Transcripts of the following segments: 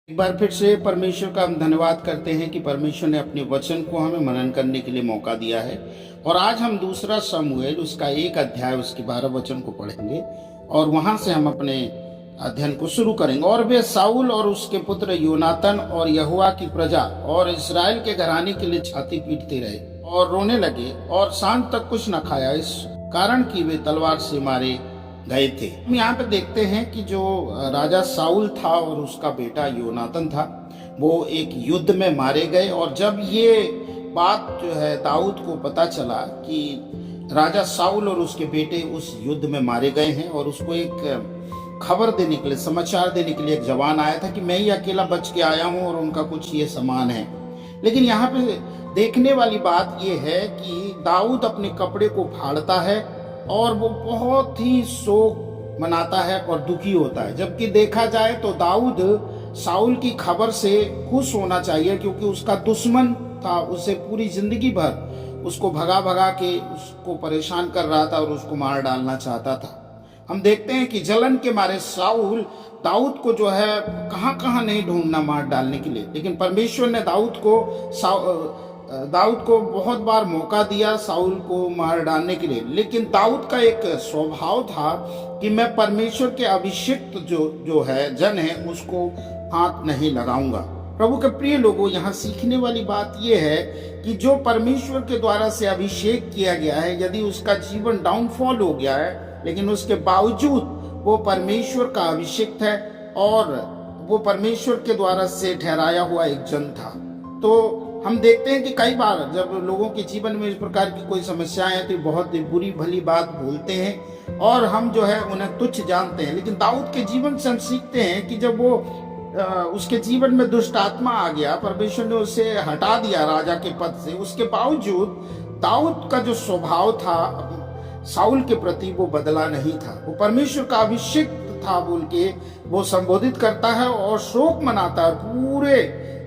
एक बार फिर से परमेश्वर का हम धन्यवाद करते हैं कि परमेश्वर ने अपने वचन को हमें मनन करने के लिए मौका दिया है। और आज हम दूसरा शमूएल उसका 1 अध्याय उसके 12 वचन को पढ़ेंगे और वहां से हम अपने अध्ययन को शुरू करेंगे। और वे साउल और उसके पुत्र योनातन और यहोवा की प्रजा और इस्राएल के घराने के लिए छाती पीटते रहे और रोने लगे और सांझ तक कुछ न खाया, इस कारण कि वे तलवार से मारे गए थे। हम यहाँ पे देखते हैं कि जो राजा साउल था और उसका बेटा योनातन था, वो एक युद्ध में मारे गए। और जब ये बात जो है दाऊद को पता चला कि राजा साउल और उसके बेटे उस युद्ध में मारे गए हैं, और उसको एक खबर देने के लिए, समाचार देने के लिए एक जवान आया था कि मैं ही अकेला बच के आया हूँ और उनका कुछ ये सामान है। लेकिन यहाँ पे देखने वाली बात ये है कि दाऊद अपने कपड़े को फाड़ता है और वो बहुत ही शोक मनाता है और दुखी होता है। जबकि देखा जाए तो दाऊद साउल की खबर से खुश होना चाहिए, क्योंकि उसका दुश्मन था, उसे पूरी जिंदगी भर उसको भगा भगा के उसको परेशान कर रहा था और उसको मार डालना चाहता था। हम देखते हैं कि जलन के मारे साउल दाऊद को जो है कहां कहां नहीं ढूंढना मार डालने के लिए, लेकिन परमेश्वर ने दाऊद को बहुत बार मौका दिया साउल को मार डालने के लिए। लेकिन दाऊद का एक स्वभाव था कि मैं परमेश्वर के अभिषिक्त जो है जन है उसको हाथ नहीं लगाऊंगा। प्रभु के प्रिय लोगों, यहाँ सीखने वाली बात यह है कि जो परमेश्वर के द्वारा से अभिषेक किया गया है, यदि उसका जीवन डाउनफॉल हो गया है, लेकिन उसके बावजूद वो परमेश्वर का अभिषिक्त है और वो परमेश्वर के द्वारा से ठहराया हुआ एक जन था। तो हम देखते हैं कि कई बार जब लोगों के जीवन में इस प्रकार की कोई समस्याएं हैं तो बहुत बुरी भली बात बोलते हैं और हम जो है उन्हें तुच्छ जानते हैं। लेकिन दाऊद के जीवन से हम सीखते हैं कि जब वो उसके जीवन में दुष्ट आत्मा आ गया, परमेश्वर ने उसे हटा दिया राजा के पद से, उसके बावजूद दाऊद का जो स्वभाव था साउल के प्रति वो बदला नहीं था। वो परमेश्वर का अभिषिक्त था बोल के वो संबोधित करता है और शोक मनाता है। पूरे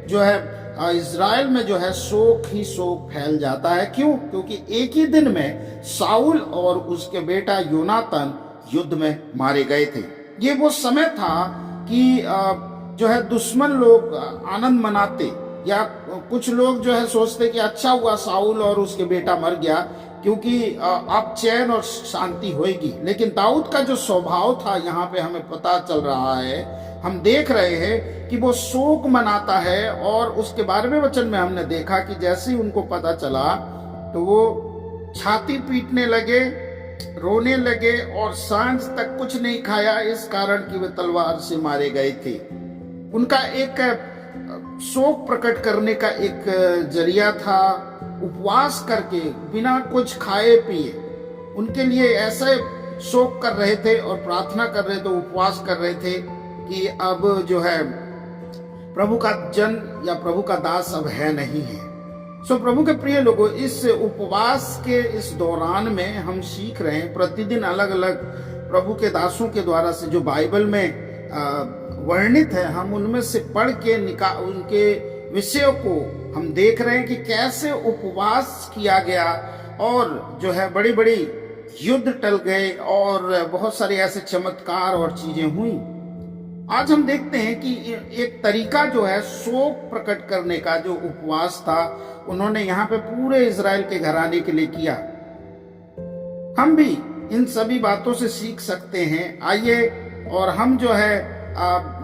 जो है इज़राइल में जो है शोक ही शोक फैल जाता है। क्यों? क्योंकि एक ही दिन में साउल और उसके बेटा योनातन युद्ध में मारे गए थे। ये वो समय था कि जो है दुश्मन लोग आनंद मनाते, या कुछ लोग जो है सोचते कि अच्छा हुआ साउल और उसके बेटा मर गया, क्योंकि अब चैन और शांति होगी। लेकिन दाऊद का जो स्वभाव था यहाँ पे हमें पता चल रहा है, हम देख रहे हैं कि वो शोक मनाता है। और उसके 12वें वचन में हमने देखा कि जैसे ही उनको पता चला तो वो छाती पीटने लगे, रोने लगे और सांझ तक कुछ नहीं खाया, इस कारण कि वे तलवार से मारे गए थे। उनका एक शोक प्रकट करने का एक जरिया था उपवास करके, बिना कुछ खाए पिए। उनके लिए ऐसे शोक कर रहे थे और प्रार्थना कर रहे थे, उपवास कर रहे थे कि अब जो है प्रभु का जन या प्रभु का दास अब है नहीं है। सो प्रभु के प्रिय लोगों, इस उपवास के इस दौरान में हम सीख रहे हैं, प्रतिदिन अलग अलग प्रभु के दासों के द्वारा से जो बाइबल में वर्णित है, हम उनमें से पढ़ के उनके विषयों को हम देख रहे हैं कि कैसे उपवास किया गया और जो है बड़ी बड़ी युद्ध टल गए और बहुत सारे ऐसे चमत्कार और चीजें हुई। आज हम देखते हैं कि एक तरीका जो है शोक प्रकट करने का जो उपवास था, उन्होंने यहाँ पे पूरे इज़राइल के घराने के लिए किया। हम भी इन सभी बातों से सीख सकते हैं। आइए और हम जो है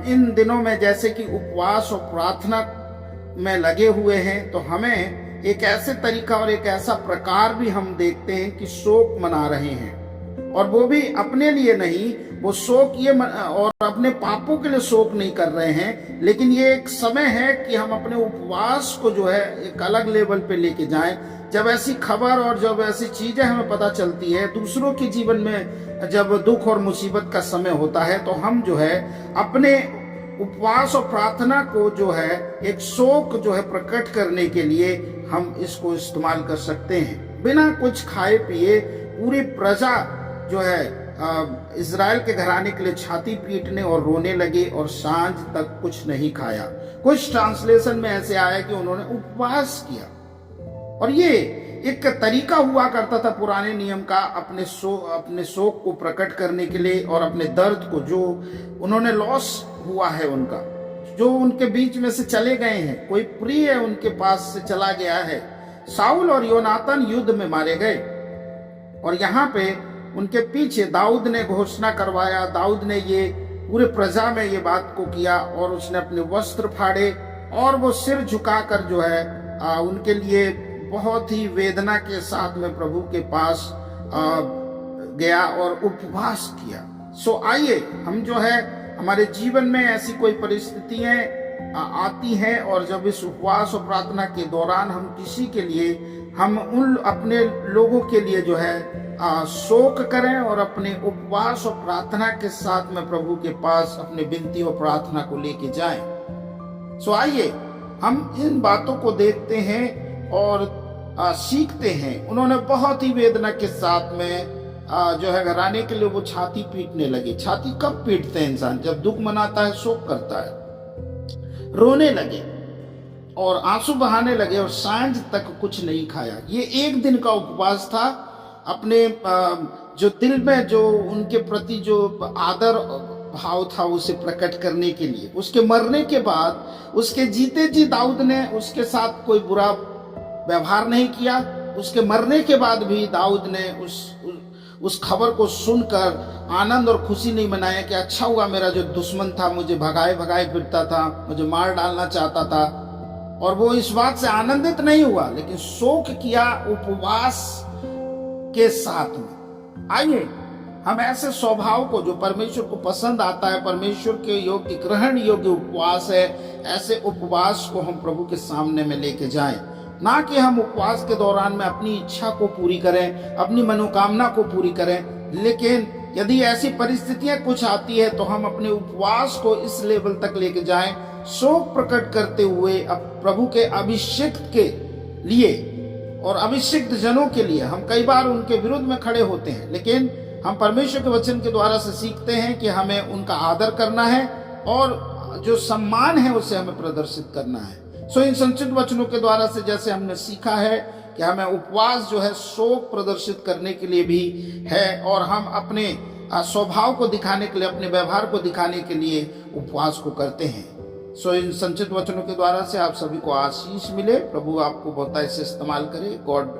इन दिनों में जैसे कि उपवास और प्रार्थना में लगे हुए हैं, तो हमें एक ऐसे तरीका और एक ऐसा प्रकार भी हम देखते हैं कि शोक मना रहे हैं। और वो भी अपने लिए नहीं, वो शोक ये और अपने पापों के लिए शोक नहीं कर रहे हैं, लेकिन ये एक समय है कि हम अपने उपवास को जो है एक अलग लेवल पे लेके जाएं। जब ऐसी खबर और जब ऐसी चीजें हमें पता चलती है दूसरों के जीवन में, जब दुख और मुसीबत का समय होता है, तो हम जो है अपने उपवास और प्रार्थना को जो है एक शोक जो है प्रकट करने के लिए हम इसको इस्तेमाल कर सकते हैं। बिना कुछ खाए पिए पूरी प्रजा जो है इज़राइल के घराने के लिए छाती पीटने और रोने लगे और सांझ तक कुछ नहीं खाया। कुछ ट्रांसलेशन में ऐसे आया कि उन्होंने उपवास किया। और ये एक तरीका हुआ करता था पुराने नियम का अपने शोक को प्रकट करने के लिए और अपने दर्द को जो उन्होंने लॉस हुआ है उनका, जो उनके बीच में से चले गए हैं, कोई प्रिय उनके पास से चला गया है। साउल और योनातान युद्ध में मारे गए और यहाँ पे उनके पीछे दाऊद ने घोषणा करवाया, दाऊद ने ये पूरे प्रजा में ये बात को किया और उसने अपने वस्त्र फाड़े और वो सिर झुकाकर जो है उनके लिए बहुत ही वेदना के साथ में प्रभु के पास गया और उपवास किया। सो आइए हम जो है हमारे जीवन में ऐसी कोई परिस्थितियां आती हैं और जब इस उपवास और प्रार्थना के दौरान हम किसी के लिए, हम उन अपने लोगों के लिए जो है शोक करें और अपने उपवास और प्रार्थना के साथ में प्रभु के पास अपने विनती और प्रार्थना को लेके जाएं। सो आइए हम इन बातों को देखते हैं और सीखते हैं। उन्होंने बहुत ही वेदना के साथ में जो है घराने के लिए वो छाती पीटने लगे। छाती कब पीटते हैं इंसान? जब दुख मनाता है, शोक करता है। रोने लगे और आंसू बहाने लगे और सांझ तक कुछ नहीं खाया। ये एक दिन का उपवास था, अपने जो दिल में जो उनके प्रति जो आदर भाव था उसे प्रकट करने के लिए। उसके मरने के बाद, उसके जीते जी दाऊद ने उसके साथ कोई बुरा व्यवहार नहीं किया। उसके मरने के बाद भी दाऊद ने उस खबर को सुनकर आनंद और खुशी नहीं मनाया कि अच्छा हुआ मेरा जो दुश्मन था, मुझे भगाए भगाए फिरता था, मुझे मार डालना चाहता था, और वो इस बात से आनंदित नहीं हुआ, लेकिन शोक किया उपवास के साथ में। आइए हम ऐसे स्वभाव को जो परमेश्वर को पसंद आता है, परमेश्वर के योग्य, ग्रहण योग्य उपवास है, ऐसे उपवास को हम प्रभु के सामने में लेके जाएं। ना कि हम उपवास के दौरान में अपनी इच्छा को पूरी करें, अपनी मनोकामना को पूरी करें, लेकिन यदि ऐसी परिस्थितियां कुछ आती है तो हम अपने उपवास को इस लेवल तक लेके जाएं, शोक प्रकट करते हुए अब प्रभु के अभिषिक्त के लिए और अभिषिक्त जनों के लिए। हम कई बार उनके विरुद्ध में खड़े होते हैं, लेकिन हम परमेश्वर के वचन के द्वारा से सीखते हैं कि हमें उनका आदर करना है और जो सम्मान है उसे हमें प्रदर्शित करना है। सो इन संचित वचनों के द्वारा से जैसे हमने सीखा है कि हमें उपवास जो है शोक प्रदर्शित करने के लिए भी है, और हम अपने स्वभाव को दिखाने के लिए, अपने व्यवहार को दिखाने के लिए उपवास को करते हैं। सो इन संचित वचनों के द्वारा से आप सभी को आशीष मिले। प्रभु आपको बहुत ऐसे इस्तेमाल करे। गॉड